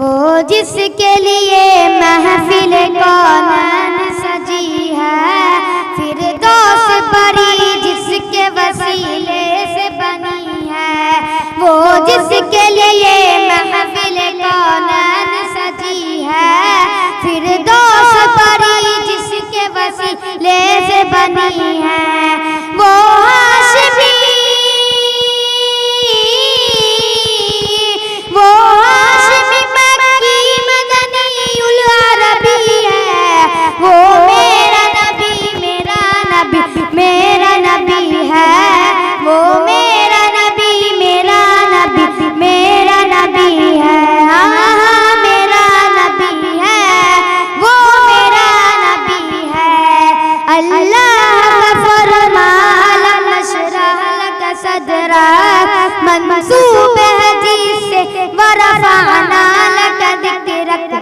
وہ جس کے لیے محفل کونین سجی ہے، فردوس بری جس کے وسیلے سے بنی ہے، وہ جس کے لیے محفل کونین سجی ہے، فردوس بری جس کے وسیلے سے بنی ہے، وہ ہاشمی منصوب حدیث سے ورفعنا لک ذکرک،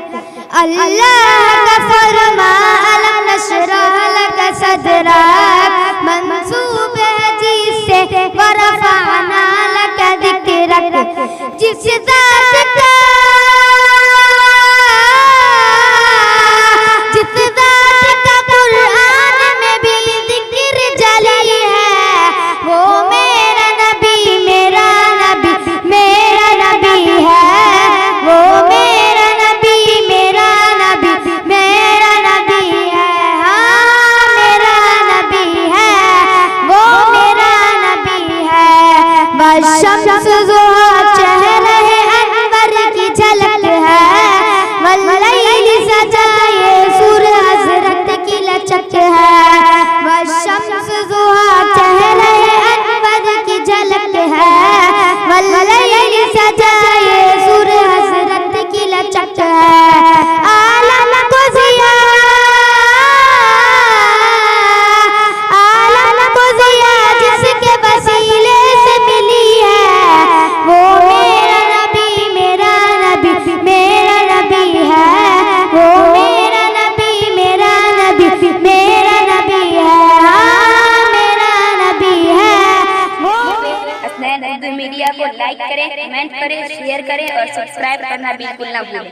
اللہ کا فرمان الم نشرح لک صدرک، منصوب حدیث سے ورفعنا لک ذکرک، جس ذات کا قرآن میں بھی ذکر جلی ہے، وہ میرا نبی میرا نبی میرا نبی ہے، وہ میرا نبی میرا نبی میرا نبی ہے، ہاں میرا نبی ہے، وہ میرا نبی ہے، والشمس ضحیٰ چہرہ انور کی جھلک ہے، واللیل سجا یہ سور حضرت کی لچک ہے، والشمس ضحیٰ چہرہ انور کی جھلک ہے، واللیل سجا یہ سور حضرت کی لچک ہے، عالم کو ضیاء جس کے وسیلے سے ملی ہے، وہ میرا نبی میرا نبی میرا نبی ہے، وہ میرا نبی میرا نبی میرا نبی ہے، ہاں میرا نبی ہے، وہ حسنین اردو میڈیا کو لائک کریں، کمنٹ کریں، شیئر کریں اور سبسکرائب کرنا بالکل نہ بھولیں۔